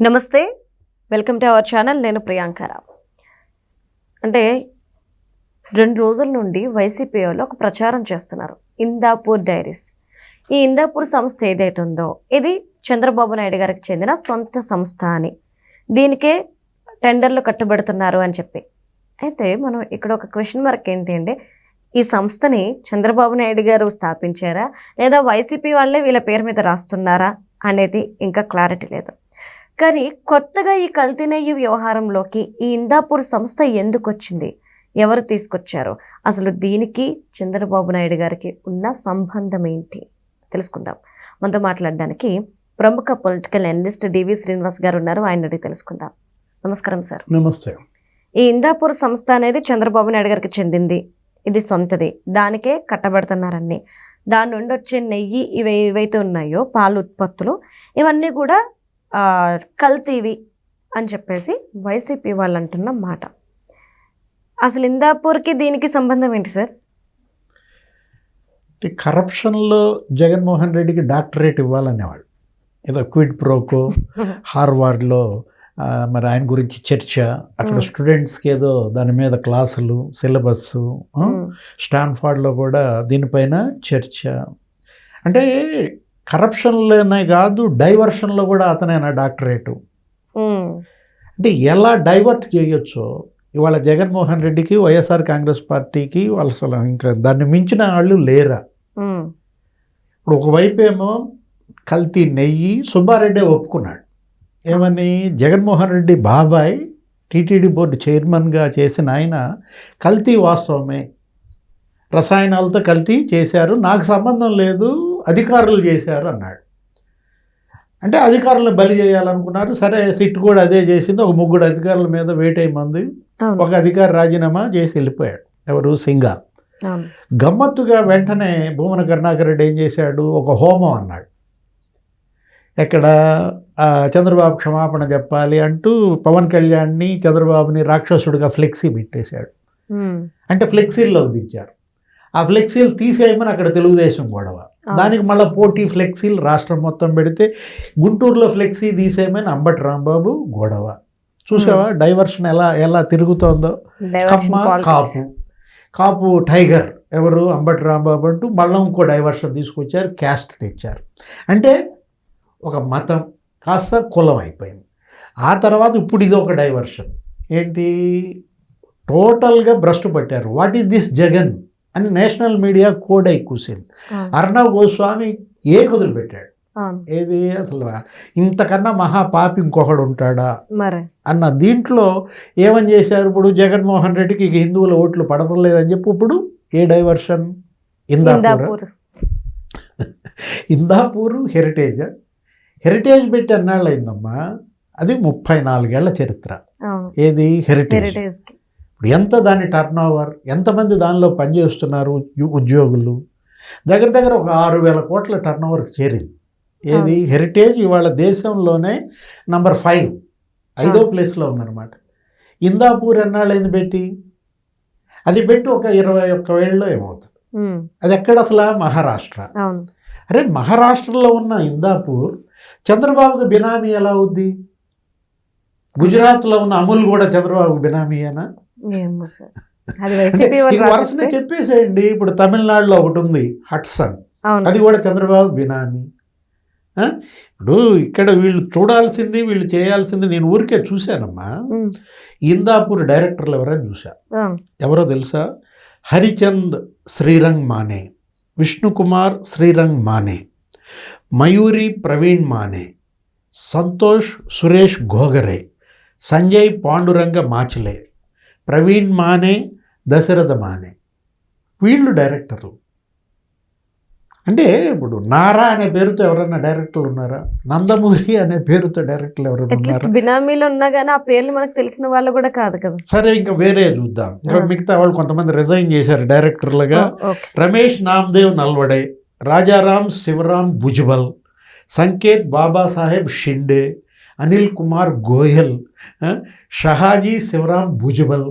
నమస్తే, welcome to our channel. నేను ప్రియాంకరావు. అంటే 2 రోజుల నుండి వైసీపీ వాళ్ళు ఒక ప్రచారం చేస్తున్నారు, ఇందాపూర్ డైరీస్. ఈ ఇందాపూర్ సంస్థ ఏదైతే ఉందో ఇది చంద్రబాబు నాయుడు గారికి చెందిన సొంత సంస్థ అని, దీనికే టెండర్లు కట్టబెడుతున్నారు అని చెప్పి. అయితే మనం ఇక్కడ ఒక క్వశ్చన్ మార్క్ ఏంటి అంటే, ఈ సంస్థని చంద్రబాబు నాయుడు గారు స్థాపించారా లేదా వైసీపీ వాళ్ళే వీళ్ళ పేరు మీద రాస్తున్నారా అనేది ఇంకా క్లారిటీ లేదు. కానీ కొత్తగా ఈ కల్తీ నెయ్యి వ్యవహారంలోకి ఈ ఇందాపూర్ సంస్థ ఎందుకు వచ్చింది, ఎవరు తీసుకొచ్చారు, అసలు దీనికి చంద్రబాబు నాయుడు గారికి ఉన్న సంబంధం ఏంటి తెలుసుకుందాం. మనతో మాట్లాడడానికి ప్రముఖ పొలిటికల్ అనలిస్ట్ డివి శ్రీనివాస్ గారు ఉన్నారు, ఆయన అడిగి తెలుసుకుందాం. నమస్కారం సార్. నమస్తే. ఈ ఇందాపూర్ సంస్థ అనేది చంద్రబాబు నాయుడు గారికి చెందింది, ఇది సొంతది, దానికే కట్టబెడుతున్నారని, దాని నుండి వచ్చే నెయ్యి ఏవైతే ఉన్నాయో పాలు ఉత్పత్తులు ఇవన్నీ కూడా కల్తీవి అని చెప్పేసి వైసీపీ వాళ్ళు అంటున్న మాట. అసలు ఇందాపూర్కి దీనికి సంబంధం ఏంటి సార్? కరప్షన్లో జగన్మోహన్ రెడ్డికి డాక్టరేట్ ఇవ్వాలనేవాళ్ళు, ఏదో క్విడ్ ప్రోకో హార్వార్డ్లో మరి ఆయన గురించి చర్చ, అక్కడ స్టూడెంట్స్కి ఏదో దాని మీద క్లాసులు సిలబస్సు, స్టాన్ఫర్డ్లో కూడా దీనిపైన చర్చ. అంటే కరప్షన్లోనే కాదు డైవర్షన్లో కూడా అతనైనా డాక్టరేటు. అంటే ఎలా డైవర్ట్ చేయొచ్చో ఇవాళ జగన్మోహన్ రెడ్డికి వైఎస్ఆర్ కాంగ్రెస్ పార్టీకి వాళ్ళు అసలు ఇంకా దాన్ని మించిన వాళ్ళు లేరా. ఇప్పుడు ఒకవైపు ఏమో కల్తీ నెయ్యి సుబ్బారెడ్డి ఒప్పుకున్నాడు, ఏమని జగన్మోహన్ రెడ్డి బాబాయ్ టీటీడీ బోర్డు చైర్మన్గా చేసిన ఆయన కల్తీ వాస్తవమే, రసాయనాలతో కల్తీ చేశారు, నాకు సంబంధం లేదు, అధికారులు చేశారు అన్నాడు. అంటే అధికారులను బలి చేయాలనుకున్నారు. సరే, సిట్ కూడా అదే చేసింది. ఒక 3 అధికారుల మీద వేటైమంది. ఒక అధికారి రాజీనామా చేసి వెళ్ళిపోయాడు, ఎవరు సింగా. గమ్మత్తుగా వెంటనే భూమన కరుణాకర్ రెడ్డి ఏం చేశాడు, ఒక హోమం అన్నాడు. ఎక్కడ చంద్రబాబు క్షమాపణ చెప్పాలి అంటూ పవన్ కళ్యాణ్ని చంద్రబాబుని రాక్షసుడిగా ఫ్లెక్సీ పెట్టేశాడు. అంటే ఫ్లెక్సీల్లో దించారు. ఆ ఫ్లెక్సీలు తీసేయమని అక్కడ తెలుగుదేశం గొడవ. దానికి మళ్ళీ పోటీ ఫ్లెక్సీలు రాష్ట్రం మొత్తం పెడితే గుంటూరులో ఫ్లెక్సీ తీసేయమని అంబటి రాంబాబు గొడవ. చూసావా డైవర్షన్ ఎలా ఎలా తిరుగుతోందో. కాపు టైగర్ ఎవరు అంబటి రాంబాబు అంటూ మళ్ళీ ఇంకో డైవర్షన్ తీసుకొచ్చారు, క్యాస్ట్ తెచ్చారు. అంటే ఒక మతం కాస్త కులం అయిపోయింది. ఆ తర్వాత ఇప్పుడు ఇది ఒక డైవర్షన్. ఏంటి, టోటల్గా భ్రష్టు పట్టారు. వాట్ ఈస్ దిస్ జగన్ అని నేషనల్ మీడియా కోడ్ అయి కూసింది. అర్ణవ్ గోస్వామి కుదులు పెట్టాడు, ఏది అసలు ఇంతకన్నా మహాపాపి ఇంకొకడు ఉంటాడా అన్న దీంట్లో ఏమని చేశారు. ఇప్పుడు జగన్మోహన్ రెడ్డికి ఇక హిందువుల ఓట్లు పడతలేదని చెప్పి ఇప్పుడు ఏ డైవర్షన్, ఇందాపూరు హెరిటేజ్ పెట్టి అన్నాళ్ళు అయిందమ్మా. అది 34 ఏళ్ల చరిత్ర. ఏది హెరిటేజ్. ఇప్పుడు ఎంత దాని టర్న్ ఓవర్, ఎంతమంది దానిలో పనిచేస్తున్నారు ఉద్యోగులు, దగ్గర ఒక 6,000 కోట్ల టర్న్ ఓవర్కి చేరింది. ఏది హెరిటేజ్ ఇవాళ దేశంలోనే నంబర్ 5వ ప్లేస్లో ఉందన్నమాట. ఇందాపూర్ ఎన్నాళ్ళైంది పెట్టి, అది పెట్టి ఒక 21 ఏళ్ళలో ఏమవుతుంది. అది ఎక్కడ అసలు మహారాష్ట్ర. అరే మహారాష్ట్రలో ఉన్న ఇందాపూర్ చంద్రబాబుకి బినామీ ఎలా అవుద్ది? గుజరాత్లో ఉన్న అమూల్ కూడా చంద్రబాబు బినామీయేనా? వరుసనే చెప్పేసేయండి. ఇప్పుడు తమిళనాడులో ఒకటి ఉంది హట్సన్, అది కూడా చంద్రబాబు బినామీ. ఇప్పుడు ఇక్కడ వీళ్ళు చూడాల్సింది, వీళ్ళు చేయాల్సింది నేను ఊరికే చూశానమ్మా. ఇందాపూర్ డైరెక్టర్లు ఎవరైనా చూసా, ఎవరో తెలుసా? హరిచంద్ శ్రీరంగ్ మానే, విష్ణుకుమార్ శ్రీరంగ్ మానే, మయూరి ప్రవీణ్ మానే, సంతోష్ సురేష్ గోగరే, సంజయ్ పాండురంగ మాచిలే, ప్రవీణ్ మానే, దశరథ మానే, వీళ్ళు డైరెక్టర్లు. అంటే ఇప్పుడు నారా అనే పేరుతో ఎవరైనా డైరెక్టర్లు ఉన్నారా? నందమూరి అనే పేరుతో డైరెక్టర్లు ఎవరైనా ఉన్నారా? బినామీలు ఉన్నా కానీ ఆ పేర్లు మనకు తెలిసిన వాళ్ళు కూడా కాదు కదా. సరే, ఇంకా వేరే చూద్దాం. ఇంకా మిగతా వాళ్ళు కొంతమంది రిజైన్ చేశారు డైరెక్టర్లుగా. రమేష్ నామ్దేవ్ నల్వడే, రాజారాం శివరాం భుజ్బల్, సంకేత్ బాబాసాహెబ్ షిండే, అనిల్ కుమార్ గోయల్, షహాజీ శివరాం భుజ్బల్,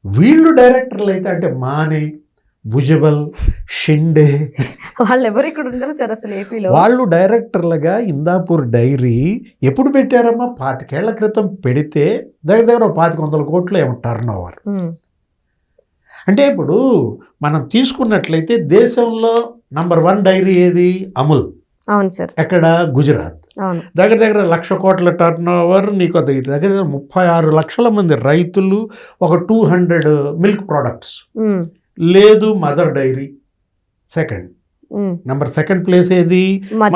వీళ్ళు డైరెక్టర్లు అయితే అంటే మానే, భుజబల్, షిండే వాళ్ళు ఎవరు ఇక్కడ ఉండరు సార్ అసలు ఏపీలో. వాళ్ళు డైరెక్టర్లుగా ఇందాపూర్ డైరీ ఎప్పుడు పెట్టారమ్మా? 25 ఏళ్ల క్రితం పెడితే దగ్గర దగ్గర 2500 కోట్లు ఏమో టర్న్ ఓవర్. అంటే ఇప్పుడు మనం తీసుకున్నట్లయితే దేశంలో నంబర్ 1 డైరీ ఏది? అమూల్. అవును సార్. ఎక్కడ? గుజరాత్. అవును. దగ్గర దగ్గర 1,00,000 కోట్ల టర్న్ ఓవర్. నీకు దగ్గర దగ్గర 36 లక్షల మంది రైతులు, ఒక 200 మిల్క్ ప్రోడక్ట్స్. లేదు Mother Dairy second, number 2nd place ఏది?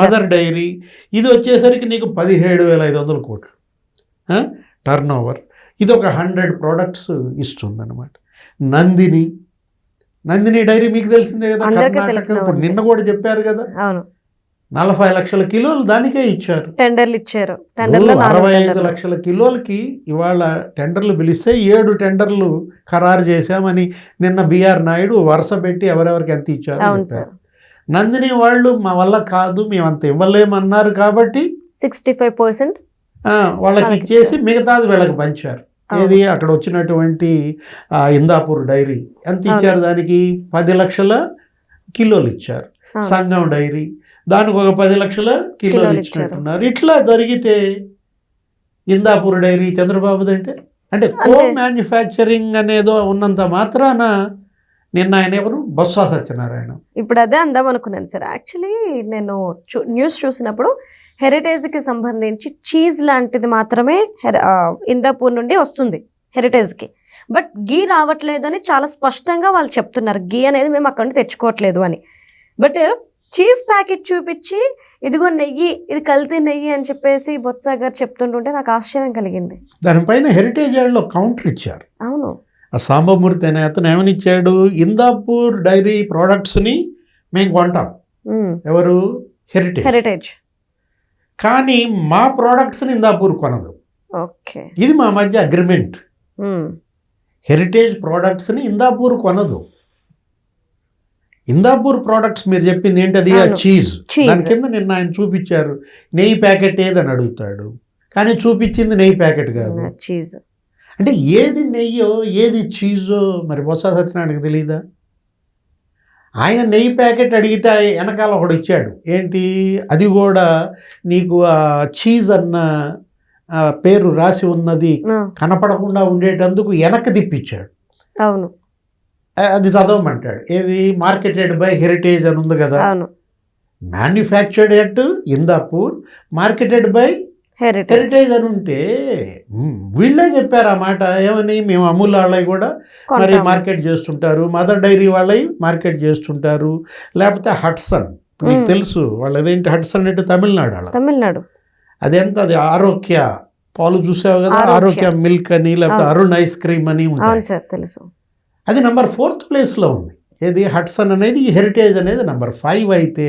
Mother Dairy. ఇది వచ్చేసరికి నీకు 17,500 కోట్లు టర్న్ ఓవర్. ఇది ఒక 100 ప్రోడక్ట్స్ ఇస్తుంది అనమాట. నందిని డైరీ మీకు తెలిసిందే కదా, కర్ణాటక. ఇప్పుడు నిన్న కూడా చెప్పారు కదా, 40 లక్షల కిలోలు దానికే ఇచ్చారు, టెండర్లు ఇచ్చారు. 65 లక్షల కిలోలకి ఇవాళ టెండర్లు పిలిస్తే 7 టెండర్లు ఖరారు చేశామని నిన్న బిఆర్ నాయుడు వరుస పెట్టి ఎవరెవరికి ఎంత ఇచ్చారు చెప్పారు. నందిని వాళ్ళు మా వల్ల కాదు, మేము అంత ఇవ్వలేమన్నారు కాబట్టి 65% వాళ్ళకి ఇచ్చేసి మిగతాది వీళ్ళకి పంచారు. ఏది? అక్కడ వచ్చినటువంటి ఇందాపూర్ డైరీ ఎంత ఇచ్చారు? దానికి 10 లక్షల కిలోలు ఇచ్చారు. సంగం డైరీ దానికి ఒక 10 లక్షల కిలోలు ఇచ్చినట్టున్నారు. ఇట్లా జరిగితే ఇందాపూర్ డైరీ చంద్రబాబుది అంటే కో మ్యానుఫ్యాక్చరింగ్ అనేదో ఉన్నంత మాత్రాన నిన్న ఆయన ఎవరు? బొత్స సత్యనారాయణ. ఇప్పుడు అదే అందాం అనుకున్నాను సార్. యాక్చువల్లీ నేను న్యూస్ చూసినప్పుడు హెరిటేజ్కి సంబంధించి చీజ్ లాంటిది మాత్రమే ఇందాపూర్ నుండి వస్తుంది హెరిటేజ్కి, బట్ గీ రావట్లేదు అని చాలా స్పష్టంగా వాళ్ళు చెప్తున్నారు. గీ అనేది మేము అక్కడి నుంచి తెచ్చుకోవట్లేదు అని. బట్ చీజ్ ప్యాకెట్ చూపించి ఇదిగో నెయ్యి, ఇది కల్తీ నెయ్యి అని చెప్పేసి బొత్స గారు చెప్తుంటుంటే నాకు ఆశ్చర్యం కలిగింది. దానిపైన హెరిటేజ్ యార్డ్లో కౌంటర్ ఇచ్చారు. అవును. ఆ సాంబమూర్తి అనే అతను ఏమని ఇచ్చాడు? ఇందాపూర్ డైరీ ప్రోడక్ట్స్ని మేము కొంటాం. ఎవరు? హెరిటేజ్. కానీ మా ప్రోడక్ట్స్ని ఇందాపూర్ కొనదు. ఓకే, ఇది మా మధ్య అగ్రిమెంట్. హెరిటేజ్ ప్రోడక్ట్స్ని ఇందాపూర్ కొనదు. ఇందాపూర్ ప్రోడక్ట్స్ మీరు చెప్పింది ఏంటది? చీజ్. దాని కింద నిన్న ఆయన చూపించారు నెయ్యి ప్యాకెట్ ఏదని అడుగుతాడు, కానీ చూపించింది నెయ్యి ప్యాకెట్ కాదు, చీజ్. అంటే ఏది నెయ్యో ఏది చీజో మరి బొత్స సత్యనారాయణకి తెలియదా? ఆయన నెయ్యి ప్యాకెట్ అడిగితే వెనకాల ఒకడు ఇచ్చాడు. ఏంటి? అది కూడా నీకు ఆ చీజ్ అన్న పేరు రాసి ఉన్నది కనపడకుండా ఉండేటందుకు వెనక్కి తిప్పించాడు. అవును, అది చదవమంటాడు. ఏది? మార్కెటెడ్ బై హెరిటేజ్ అని ఉంది కదా. Manufactured at Indapur, marketed by heritage అని ఉంటే వీళ్ళే చెప్పారు ఆ మాట. ఏమని? మేము అమూల్ వాళ్ళవి కూడా మరి మార్కెట్ చేస్తుంటారు, మదర్ డైరీ వాళ్ళవి మార్కెట్ చేస్తుంటారు, లేకపోతే హట్సన్. మీకు తెలుసు వాళ్ళదేంటి? హట్సన్ అంటే తమిళనాడు. అదెంత? అది ఆరోగ్య పాలు చూసావు కదా, ఆరోగ్య మిల్క్ అని, లేకపోతే అరుణ్ ఐస్ క్రీమ్ అని ఉంటాయి. తెలుసు. అది నంబర్ 4th ప్లేస్లో ఉంది. ఏది? హట్సన్ అనేది. హెరిటేజ్ అనేది నంబర్ 5 అయితే,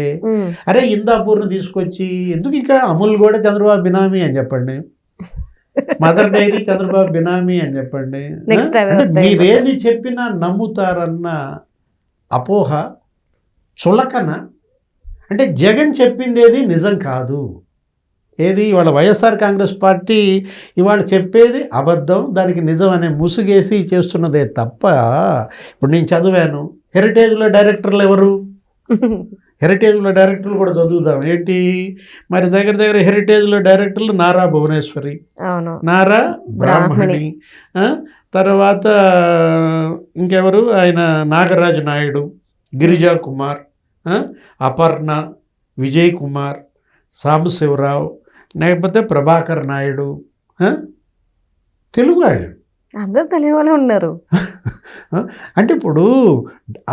అరే ఇందాపూర్ను తీసుకొచ్చి ఎందుకు ఇక అమూల్ కూడా చంద్రబాబు బినామీ అని చెప్పండి, మదర్ డైరీ చంద్రబాబు బినామీ అని చెప్పండి. అంటే మీరేది చెప్పినా నమ్ముతారన్న అపోహ, చులకన. అంటే జగన్ చెప్పింది ఏది నిజం కాదు. ఏది? ఇవాళ వైఎస్ఆర్ కాంగ్రెస్ పార్టీ ఇవాళ చెప్పేది అబద్ధం, దానికి నిజం అనే ముసుగేసి చేస్తున్నదే తప్ప. ఇప్పుడు నేను చదివాను, హెరిటేజ్లో డైరెక్టర్లు ఎవరు? హెరిటేజ్లో డైరెక్టర్లు కూడా చదువుదాం. ఏంటి మరి? దగ్గర దగ్గర హెరిటేజ్లో డైరెక్టర్లు నారా భువనేశ్వరి, నారా బ్రాహ్మణి, తర్వాత ఇంకెవరు? ఆయన నాగరాజు నాయుడు, గిరిజా కుమార్, అపర్ణ, విజయ్ కుమార్, సాంబశివరావు, లేకపోతే ప్రభాకర్ నాయుడు. తెలుగు వాళ్ళు అందరూ తెలుగు వాళ్ళే ఉన్నారు. అంటే ఇప్పుడు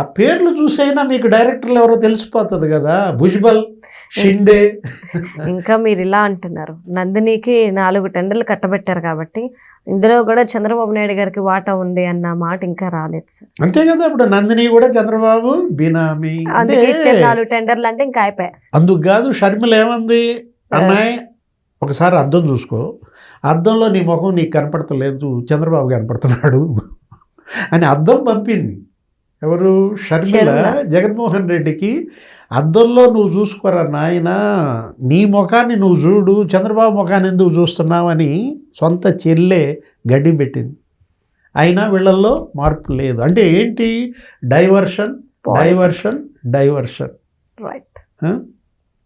ఆ పేర్లు చూసైనా మీకు డైరెక్టర్లు ఎవరో తెలిసిపోతుంది కదా. భుజ్బల్, షిండే. ఇంకా మీరు ఇలా అంటున్నారు, నందినికి 4 టెండర్లు కట్టబెట్టారు కాబట్టి ఇందులో కూడా చంద్రబాబు నాయుడు గారికి వాటా ఉంది అన్న మాట ఇంకా రాలేదు సార్. అంతే కదా. ఇప్పుడు నందిని కూడా చంద్రబాబు బినామీ. అందుకే 4 టెండర్లు అంటే ఇంకా అయిపోయాయి. అందుకు కాదు, షర్మిల ఏమంది? అన్నాయ్ ఒకసారి అద్దం చూసుకో, అద్దంలో నీ ముఖం నీకు కనపడతలేదు, చంద్రబాబు కనపడుతున్నాడు అని అద్దం పంపింది. ఎవరు? షర్మిల జగన్మోహన్ రెడ్డికి. అద్దంలో నువ్వు చూసుకోరా నాయన, నీ ముఖాన్ని నువ్వు చూడు, చంద్రబాబు ముఖాన్ని ఎందుకు చూస్తున్నావని సొంత చెల్లె గడ్డి పెట్టింది. అయినా వీళ్ళల్లో మార్పు లేదు. అంటే ఏంటి? Diversion, diversion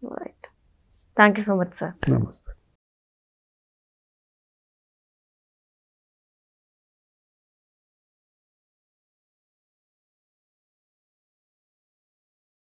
right thank you so much sir. నమస్తే.